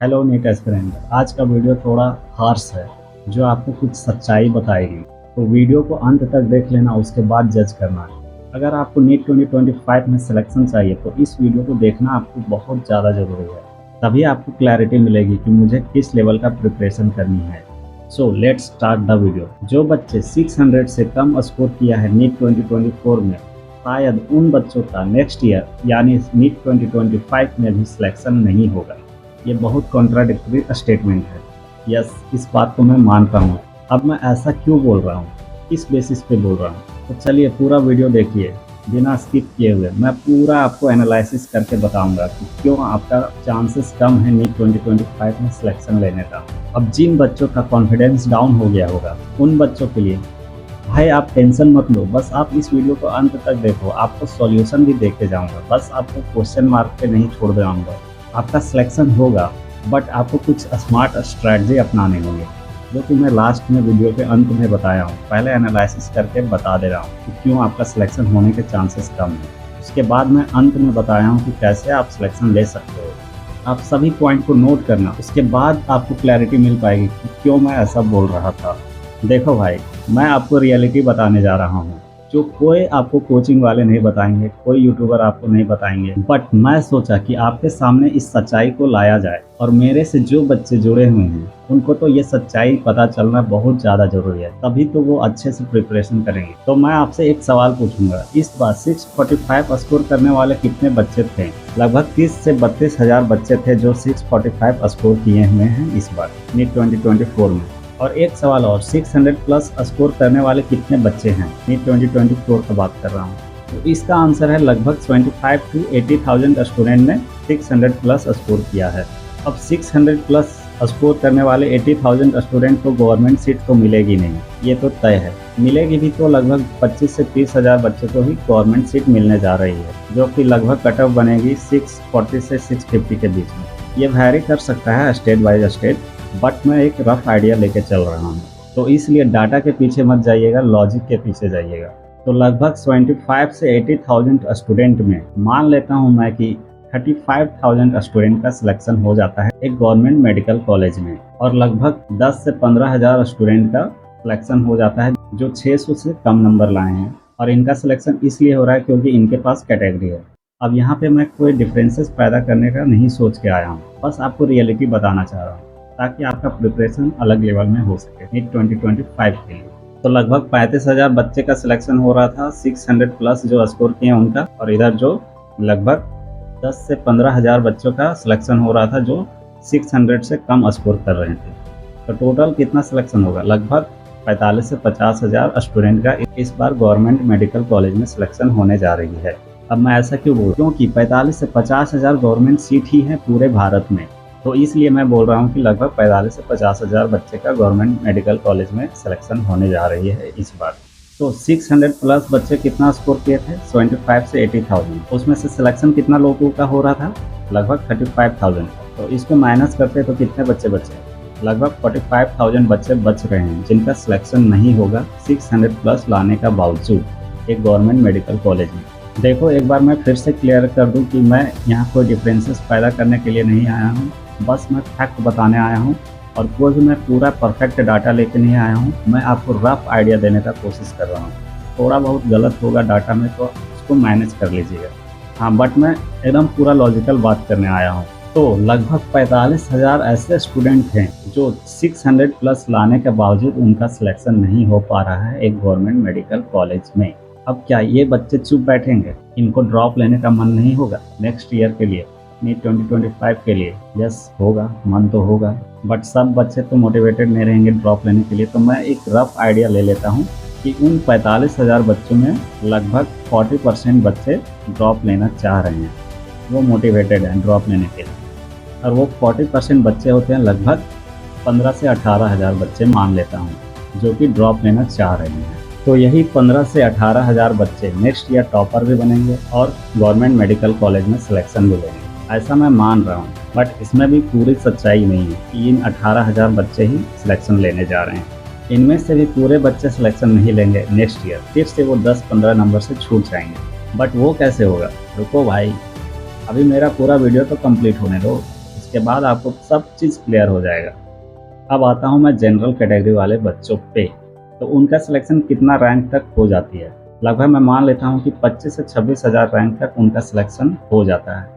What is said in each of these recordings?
Hello NEET aspirant. आज का video थोड़ा हार्श है, जो आपको कुछ सच्चाई बताएगी। तो वीडियो को अंत तक देख लेना, उसके बाद जज करना। अगर आपको नीट 2025 में सिलेक्शन चाहिए तो इस वीडियो को देखना आपको बहुत ज़्यादा ज़रूरी है। तभी आपको क्लैरिटी मिलेगी कि मुझे किस लेवल का प्रिपरेशन करनी है। So let's start the video. जो बच्चे 600 से कम स्कोर किया है नीट 2024 में, शायद उन बच्चों का नेक्स्ट ईयर यानी नीट 2025 में भी सिलेक्शन नहीं होगा। ये बहुत कॉन्ट्राडिक्टरी स्टेटमेंट है। यस, इस बात को मैं मानता हूँ। अब मैं ऐसा क्यों बोल रहा हूँ, किस बेसिस पे बोल रहा हूँ, तो चलिए पूरा वीडियो देखिए बिना स्किप किए हुए। मैं पूरा आपको एनालिसिस करके बताऊंगा कि क्यों आपका चांसेस कम है नीट 2025 में सिलेक्शन लेने का। अब जिन बच्चों का कॉन्फिडेंस डाउन हो गया होगा, उन बच्चों के लिए भाई आप टेंशन मत लो। बस आप इस वीडियो को अंत तक देखो, आपको सॉल्यूशन भी देके जाऊंगा। बस आपको क्वेश्चन मार्क पे नहीं छोड़ जाऊंगा। आपका सिलेक्शन होगा, बट आपको कुछ स्मार्ट स्ट्रैटेजी अपनाने होंगे, जो कि मैं लास्ट में वीडियो के अंत में बताया हूँ। पहले एनालिसिस करके बता दे रहा हूँ कि क्यों आपका सिलेक्शन होने के चांसेस कम हैं। उसके बाद मैं अंत में बताया हूँ कि कैसे आप सिलेक्शन ले सकते हो। आप सभी पॉइंट को नोट करना, उसके बाद आपको क्लैरिटी मिल पाएगी कि क्यों मैं ऐसा बोल रहा था। देखो भाई, मैं आपको रियलिटी बताने जा रहा हूँ, जो कोई आपको कोचिंग वाले नहीं बताएंगे, कोई यूट्यूबर आपको नहीं बताएंगे। बट मैं सोचा कि आपके सामने इस सच्चाई को लाया जाए, और मेरे से जो बच्चे जुड़े हुए हैं उनको तो ये सच्चाई पता चलना बहुत ज़्यादा जरूरी है, तभी तो वो अच्छे से प्रिपरेशन करेंगे। तो मैं आपसे एक सवाल पूछूंगा, इस बार 645 स्कोर करने वाले कितने बच्चे थे? लगभग 30 से 32 हज़ार बच्चे थे जो 645 स्कोर किए हुए हैं इस बार नीट 2024 में। और एक सवाल और, 600 प्लस स्कोर करने वाले कितने बच्चे हैं? नीट 2024 का बात कर रहा हूँ। तो इसका आंसर है लगभग 25 to 80,000 स्टूडेंट ने 600 प्लस स्कोर किया है। अब 600 प्लस स्कोर करने वाले 80,000 स्टूडेंट को गवर्नमेंट सीट तो मिलेगी नहीं, ये तो तय है। मिलेगी भी तो लगभग 25 से 30 हज़ार बच्चे को ही गवर्नमेंट सीट मिलने जा रही है, जो कि लगभग कट ऑफ बनेगी 640 से 650 के बीच में। ये वैरी कर सकता है स्टेट बाय स्टेट, बट मैं एक रफ आइडिया लेके चल रहा हूँ। तो इसलिए डाटा के पीछे मत जाइएगा, लॉजिक के पीछे जाइएगा। तो लगभग 25 से 80,000 स्टूडेंट में मान लेता हूँ मैं कि 35,000 स्टूडेंट का सिलेक्शन हो जाता है एक गवर्नमेंट मेडिकल कॉलेज में, और लगभग 10 से 15 हज़ार स्टूडेंट का सिलेक्शन हो जाता है जो 600 से कम नंबर लाए हैं। और इनका सिलेक्शन इसलिए हो रहा है क्योंकि इनके पास कैटेगरी है। अब यहाँ पे मैं कोई डिफरेंसेस पैदा करने का नहीं सोच के आया हूँ, बस आपको रियलिटी बताना चाह रहा हूँ, ताकि आपका प्रिपरेशन अलग लेवल में हो सके नीट 2025 के लिए। तो लगभग 35,000 बच्चे का सिलेक्शन हो रहा था 600 प्लस जो स्कोर किए उनका, और इधर जो लगभग 10 से 15 हज़ार बच्चों का सिलेक्शन हो रहा था जो 600 से कम स्कोर कर रहे थे। तो टोटल कितना सिलेक्शन होगा? लगभग 45 से 50 हज़ार स्टूडेंट का इस बार गवर्नमेंट मेडिकल कॉलेज में सिलेक्शन होने जा रही है। अब मैं ऐसा क्यों बोल रहा हूँ? क्योंकि 45 से 50 हज़ार गवर्नमेंट सीट ही है पूरे भारत में। तो इसलिए मैं बोल रहा हूँ कि लगभग 45 से 50 हज़ार बच्चे का गवर्नमेंट मेडिकल कॉलेज में सिलेक्शन होने जा रही है इस बार। तो 600 प्लस बच्चे कितना स्कोर किए थे? 25 से 80,000। उसमें से सिलेक्शन कितना लोगों का हो रहा था? लगभग 35,000। तो इसको माइनस करते तो कितने बच्चे बचे? लगभग 45,000 बच्चे बच रहे हैं जिनका सिलेक्शन नहीं होगा 600 प्लस लाने का बावजूद एक गवर्नमेंट मेडिकल कॉलेज में। देखो, एक बार मैं फिर से क्लियर कर दूं कि मैं यहाँ कोई डिफरेंसेस पैदा करने के लिए नहीं आया हूँ, बस मैं फैक्ट बताने आया हूँ। और कोई भी मैं पूरा परफेक्ट डाटा लेके नहीं आया हूँ, मैं आपको रफ आइडिया देने का कोशिश कर रहा हूँ। थोड़ा बहुत गलत होगा डाटा में तो उसको मैनेज कर लीजिएगा। हाँ, बट मैं एकदम पूरा लॉजिकल बात करने आया हूँ। तो लगभग 45 हज़ार ऐसे स्टूडेंट हैं जो 600 प्लस लाने के बावजूद उनका सिलेक्शन नहीं हो पा रहा है एक गवर्नमेंट मेडिकल कॉलेज में। अब क्या ये बच्चे चुप बैठेंगे? इनको ड्रॉप लेने का मन नहीं होगा नेक्स्ट ईयर के लिए, नीट 2025 के लिए? यस होगा, मन तो होगा, बट सब बच्चे तो मोटिवेटेड नहीं रहेंगे ड्रॉप लेने के लिए। तो मैं एक रफ आइडिया ले लेता हूँ कि उन 45 हज़ार बच्चों में लगभग 40% बच्चे ड्रॉप लेना चाह रहे हैं, वो मोटिवेटेड हैं ड्रॉप लेने के लिए। और वो 40% बच्चे होते हैं लगभग 15 से 18 हज़ार बच्चे मान लेता हूँ, जो कि ड्रॉप लेना चाह रहे हैं। तो यही 15 से 18 हज़ार बच्चे नेक्स्ट ईयर टॉपर भी बनेंगे और गवर्नमेंट मेडिकल कॉलेज में सिलेक्शन भी लेंगे, ऐसा मैं मान रहा हूँ। बट इसमें भी पूरी सच्चाई नहीं है कि इन 18 हज़ार बच्चे ही सिलेक्शन लेने जा रहे हैं। इनमें से भी पूरे बच्चे सिलेक्शन नहीं लेंगे नेक्स्ट ईयर, फिर से वो 10-15 नंबर से छूट जाएंगे। बट वो कैसे होगा? रुको भाई, अभी मेरा पूरा वीडियो तो कंप्लीट होने दो, उसके बाद आपको सब चीज़ क्लियर हो जाएगा। अब आता हूँ मैं जनरल कैटेगरी वाले बच्चों पे, तो उनका सिलेक्शन कितना रैंक तक हो जाती है। लगभग मैं मान लेता हूँ कि 25 से 26,000 रैंक तक उनका सिलेक्शन हो जाता है।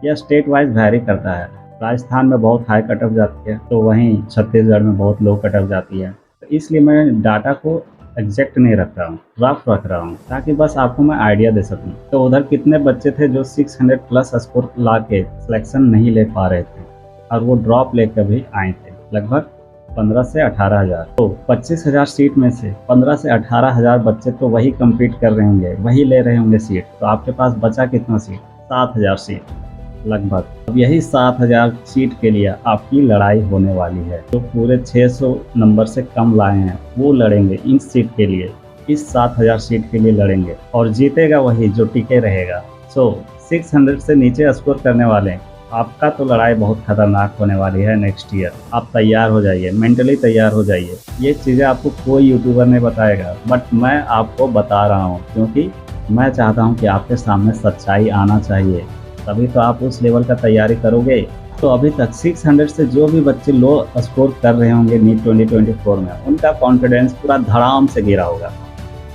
यह स्टेट वाइज वैरी करता है। राजस्थान में बहुत हाई कट ऑफ जाती है, तो वहीं छत्तीसगढ़ में बहुत लो कट ऑफ जाती है। तो इसलिए मैं डाटा को एग्जैक्ट नहीं रख रहा हूँ, रफ रख रहा हूँ, ताकि बस आपको मैं आइडिया दे सकूँ। तो उधर कितने बच्चे थे जो 600 प्लस स्कोर ला के सिलेक्शन नहीं ले पा रहे थे और वो ड्रॉप लेकर भी आए थे, लगभग 15 से 18,000। तो 25,000 सीट में से 15 से 18,000 बच्चे तो वही कम्पीट कर रहे होंगे, वही ले रहे होंगे सीट। तो आपके पास बचा कितना सीट? 7,000 सीट लगभग। अब यही 7,000 सीट के लिए आपकी लड़ाई होने वाली है। जो पूरे 600 नंबर से कम लाए हैं वो लड़ेंगे इन सीट के लिए, इस 7,000 सीट के लिए लड़ेंगे, और जीतेगा वही जो टिके रहेगा। 600 से नीचे स्कोर करने वाले, आपका तो लड़ाई बहुत खतरनाक होने वाली है नेक्स्ट ईयर। आप तैयार हो जाइए, मेंटली तैयार हो जाइए। ये चीज़ें आपको कोई यूट्यूबर नहीं बताएगा, बट मैं आपको बता रहा हूँ, क्योंकि मैं चाहता हूँ कि आपके सामने सच्चाई आना चाहिए, तभी तो आप उस लेवल का तैयारी करोगे। तो अभी तक 600 से जो भी बच्चे लो स्कोर कर रहे होंगे नीट 2024 में, उनका कॉन्फिडेंस पूरा धड़ाम से गिरा होगा।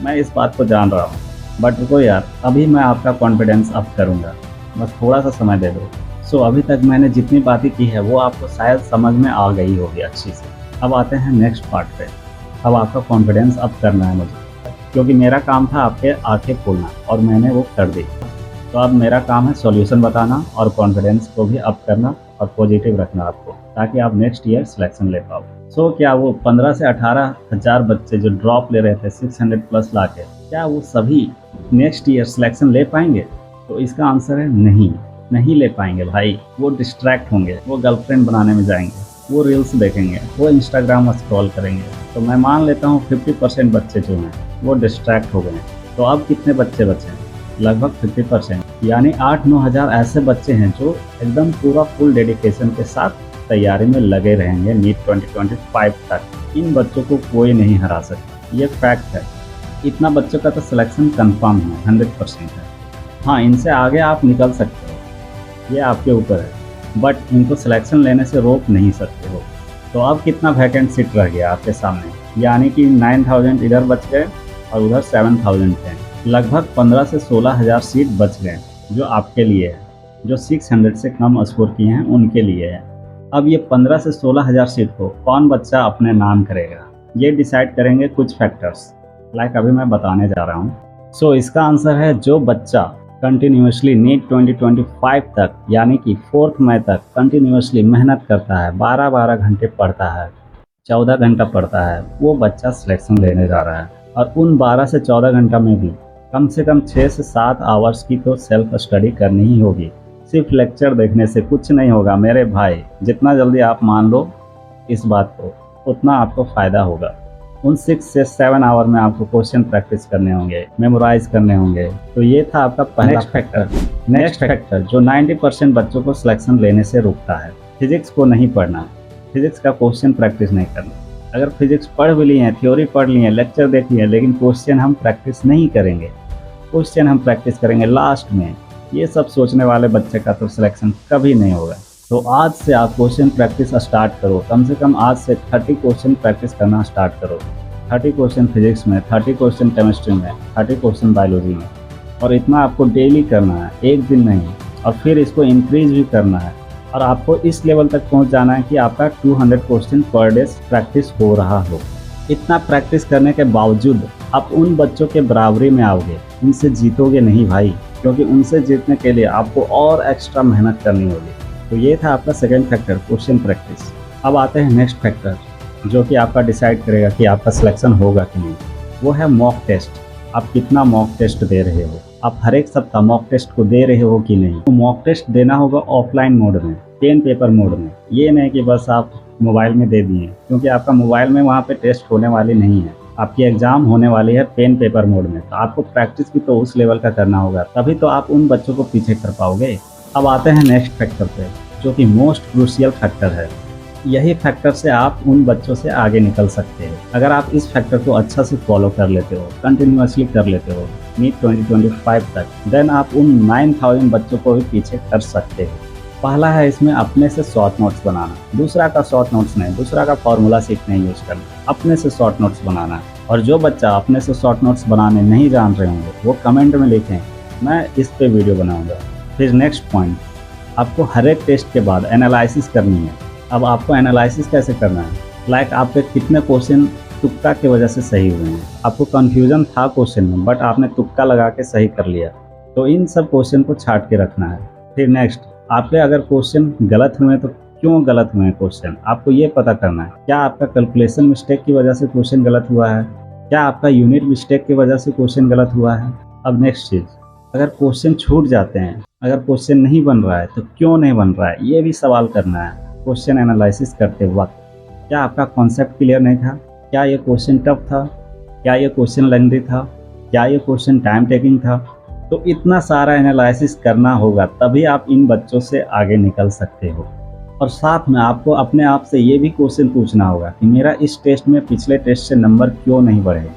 मैं इस बात को जान रहा हूँ, बट रुको यार, अभी मैं आपका कॉन्फिडेंस अप करूँगा, बस थोड़ा सा समय दे दो। अभी तक मैंने जितनी बातें की है वो आपको शायद समझ में आ गई होगी अच्छी से। अब आते हैं नेक्स्ट पार्ट पे। अब आपका कॉन्फिडेंस अप करना है मुझे, क्योंकि मेरा काम था आपके आंखें खोलना और मैंने वो कर दी। तो अब मेरा काम है सॉल्यूशन बताना और कॉन्फिडेंस को भी अप करना और पॉजिटिव रखना आपको, ताकि आप नेक्स्ट ईयर सिलेक्शन ले पाओ। क्या वो 15 से 18,000 बच्चे जो ड्रॉप ले रहे थे 600 प्लस ला के, क्या वो सभी नेक्स्ट ईयर सिलेक्शन ले पाएंगे? तो इसका आंसर है नहीं, नहीं ले पाएंगे भाई। वो डिस्ट्रैक्ट होंगे, वो गर्लफ्रेंड बनाने में जाएंगे, वो रील्स देखेंगे, वो इंस्टाग्राम स्क्रॉल करेंगे। तो मैं मान लेता हूँ 50% बच्चे जो हैं वो डिस्ट्रैक्ट हो गए। तो अब कितने बच्चे बचे हैं? लगभग 50%, यानी 8-9 हज़ार ऐसे बच्चे हैं जो एकदम पूरा फुल डेडिकेशन के साथ तैयारी में लगे रहेंगे नीट 2025 तक। इन बच्चों को कोई नहीं हरा सकता, ये फैक्ट है। इतना बच्चों का तो सिलेक्शन कंफर्म है, 100% है। हाँ, इनसे आगे आप निकल सकते हो, ये आपके ऊपर है, बट इनको सिलेक्शन लेने से रोक नहीं सकते हो। तो अब कितना वैकेंट सीट रह गया आपके सामने, यानी कि 9,000 इधर बच गए और उधर 7,000 थे। लगभग 15 से 16,000 सीट बच गए जो आपके लिए है, जो 600 से कम स्कोर किए हैं उनके लिए है। अब ये 15 से 16,000 सीट को कौन बच्चा अपने नाम करेगा, ये डिसाइड करेंगे कुछ फैक्टर्स, लाइक अभी मैं बताने जा रहा हूँ। इसका आंसर है जो बच्चा कंटिन्यूसली नीट 2025 तक, यानी कि 4 मई तक कंटिन्यूसली मेहनत करता है, 12-12 घंटे पढ़ता है, 14 घंटा पढ़ता है, वो बच्चा सिलेक्शन लेने जा रहा है। और उन 12 से 14 घंटा में भी कम से कम 6 से 7 आवर्स की तो सेल्फ स्टडी करनी ही होगी। सिर्फ लेक्चर देखने से कुछ नहीं होगा मेरे भाई। जितना जल्दी आप मान लो इस बात को, उतना आपको फ़ायदा होगा। उन 6 से 7 आवर में आपको क्वेश्चन प्रैक्टिस करने होंगे, मेमोराइज करने होंगे। तो ये था आपका पहला फैक्टर। नेक्स्ट फैक्टर जो 90% बच्चों को सिलेक्शन लेने से रोकता है, फिजिक्स को नहीं पढ़ना, फिजिक्स का क्वेश्चन प्रैक्टिस नहीं करना। अगर फिजिक्स पढ़ भी लिए हैं, थ्योरी पढ़ लिए हैं, लेक्चर देख लिए हैं, लेकिन क्वेश्चन हम प्रैक्टिस नहीं करेंगे, क्वेश्चन हम प्रैक्टिस करेंगे लास्ट में, ये सब सोचने वाले बच्चे का तो सिलेक्शन कभी नहीं होगा। तो आज से आप क्वेश्चन प्रैक्टिस स्टार्ट करो। कम से कम आज से 30 क्वेश्चन प्रैक्टिस करना स्टार्ट करो। 30 क्वेश्चन फिजिक्स में, 30 क्वेश्चन केमिस्ट्री में, 30 क्वेश्चन बायोलॉजी में, और इतना आपको डेली करना है, एक दिन नहीं। और फिर इसको इंक्रीज भी करना है, और आपको इस लेवल तक पहुंच जाना है कि आपका 200 क्वेश्चन पर डे प्रैक्टिस हो रहा हो। इतना प्रैक्टिस करने के बावजूद आप उन बच्चों के बराबरी में आओगे, उनसे जीतोगे नहीं भाई, क्योंकि उनसे जीतने के लिए आपको और एक्स्ट्रा मेहनत करनी होगी। तो ये था आपका सेकंड फैक्टर, क्वेश्चन प्रैक्टिस। अब आते हैं नेक्स्ट फैक्टर, जो कि आपका डिसाइड करेगा कि आपका सिलेक्शन होगा कि नहीं, वो है मॉक टेस्ट। आप कितना मॉक टेस्ट दे रहे हो, आप हर एक सप्ताह मॉक टेस्ट को दे रहे हो कि नहीं। तो मॉक टेस्ट देना होगा ऑफलाइन मोड में, पेन पेपर मोड में। ये नहीं कि बस आप मोबाइल में दे दिए, क्योंकि आपका मोबाइल में वहाँ पे टेस्ट होने वाली नहीं है, आपकी एग्जाम होने वाली है पेन पेपर मोड में। तो आपको प्रैक्टिस भी तो उस लेवल का करना होगा, तभी तो आप उन बच्चों को पीछे कर पाओगे। अब आते हैं नेक्स्ट फैक्टर पे, जो कि मोस्ट क्रूशियल फैक्टर है। यही फैक्टर से आप उन बच्चों से आगे निकल सकते हो। अगर आप इस फैक्टर को अच्छा से फॉलो कर लेते हो, कंटिन्यूअसली कर लेते हो नीट 2025 तक, देन आप उन 9,000 बच्चों को भी पीछे कर सकते हो। पहला है इसमें अपने से शॉर्ट नोट्स बनाना, दूसरा का शॉर्ट नोट्स नहीं, दूसरा का फॉर्मूला सीखने यूज़ करना, अपने से शॉर्ट नोट्स बनाना है। और जो बच्चा अपने से शॉर्ट नोट्स बनाने नहीं जान रहे होंगे वो कमेंट में लिखें, मैं इस पे वीडियो बनाऊंगा। फिर नेक्स्ट पॉइंट, आपको हर एक टेस्ट के बाद एनालिसिस करनी है। अब आपको एनालिसिस कैसे करना है, लाइक आपके कितने क्वेश्चन तुक्का की वजह से सही हुए हैं, आपको कन्फ्यूजन था क्वेश्चन में बट आपने तुक्का लगा के सही कर लिया, तो इन सब क्वेश्चन को छाट के रखना है। फिर नेक्स्ट, आपके अगर क्वेश्चन गलत हुए तो क्यों गलत हुए हैं क्वेश्चन, आपको ये पता करना है। क्या आपका कैलकुलेशन मिस्टेक की वजह से क्वेश्चन गलत हुआ है, क्या आपका यूनिट मिस्टेक की वजह से क्वेश्चन गलत हुआ है। अब नेक्स्ट चीज़, अगर क्वेश्चन छूट जाते हैं, अगर क्वेश्चन नहीं बन रहा है तो क्यों नहीं बन रहा है, ये भी सवाल करना है क्वेश्चन एनालिसिस करते वक्त। क्या आपका कॉन्सेप्ट क्लियर नहीं था, क्या ये क्वेश्चन टफ था, क्या ये क्वेश्चन लेंथी था, क्या ये क्वेश्चन टाइम टेकिंग था। तो इतना सारा एनालिसिस करना होगा तभी आप इन बच्चों से आगे निकल सकते हो। और साथ में आपको अपने आप से ये भी क्वेश्चन पूछना होगा कि मेरा इस टेस्ट में पिछले टेस्ट से नंबर क्यों नहीं बढ़े।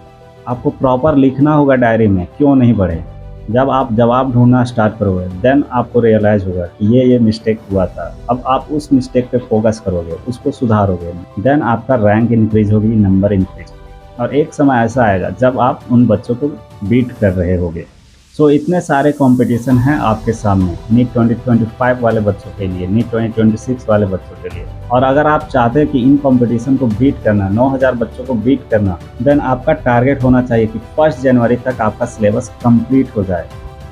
आपको प्रॉपर लिखना होगा डायरी में क्यों नहीं बढ़े। जब आप जवाब ढूंढना स्टार्ट करोगे देन आपको रियलाइज़ होगा कि ये मिस्टेक हुआ था। अब आप उस मिस्टेक पे फोकस करोगे, उसको सुधारोगे, देन आपका रैंक इंक्रीज होगी, नंबर इंक्रीज। और एक समय ऐसा आएगा जब आप उन बच्चों को बीट कर रहे होगे। सो इतने सारे कंपटीशन हैं आपके सामने नीट 2025 वाले बच्चों के लिए, नीट 2026 वाले बच्चों के लिए। और अगर आप चाहते हैं कि इन कंपटीशन को बीट करना, 9000 बच्चों को बीट करना, देन आपका टारगेट होना चाहिए कि 1 जनवरी तक आपका सिलेबस कंप्लीट हो जाए।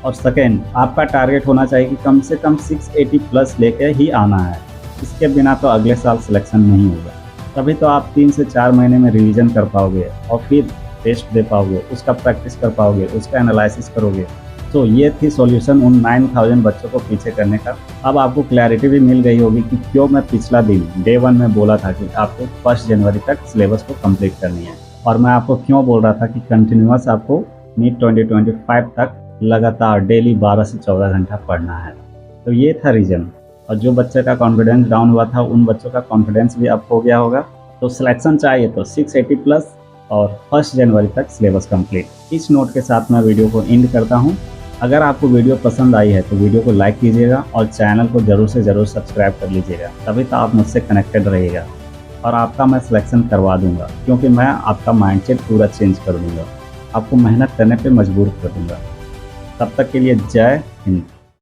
और सेकेंड, आपका टारगेट होना चाहिए कि कम से कम 680 प्लस लेके ही आना है। इसके बिना तो अगले साल सिलेक्शन नहीं होगा। तभी तो आप 3 से 4 महीने में रिवीजन कर पाओगे और फिर टेस्ट दे पाओगे, उसका प्रैक्टिस कर पाओगे, उसका एनालिसिस करोगे। तो ये थी सॉल्यूशन उन 9000 बच्चों को पीछे करने का। अब आपको क्लैरिटी भी मिल गई होगी कि क्यों मैं पिछला दिन डे 1 में बोला था कि आपको 1 जनवरी तक सिलेबस को कंप्लीट करनी है, और मैं आपको क्यों बोल रहा था कि कंटिन्यूअस आपको नीट 2025 तक लगातार डेली 12 से 14 घंटा पढ़ना है। तो ये था रीज़न। और जो बच्चे का कॉन्फिडेंस डाउन हुआ था उन बच्चों का कॉन्फिडेंस भी अप हो गया होगा। तो सिलेक्शन चाहिए तो 680 प्लस और 1 जनवरी तक सिलेबस कंप्लीट। इस नोट के साथ मैं वीडियो को एंड करता हूं। अगर आपको वीडियो पसंद आई है तो वीडियो को लाइक कीजिएगा और चैनल को ज़रूर से ज़रूर सब्सक्राइब कर लीजिएगा, तभी तो आप मुझसे कनेक्टेड रहिएगा और आपका मैं सिलेक्शन करवा दूंगा, क्योंकि मैं आपका माइंडसेट पूरा चेंज कर दूंगा, आपको मेहनत करने पे मजबूर कर दूंगा। तब तक के लिए जय हिंद।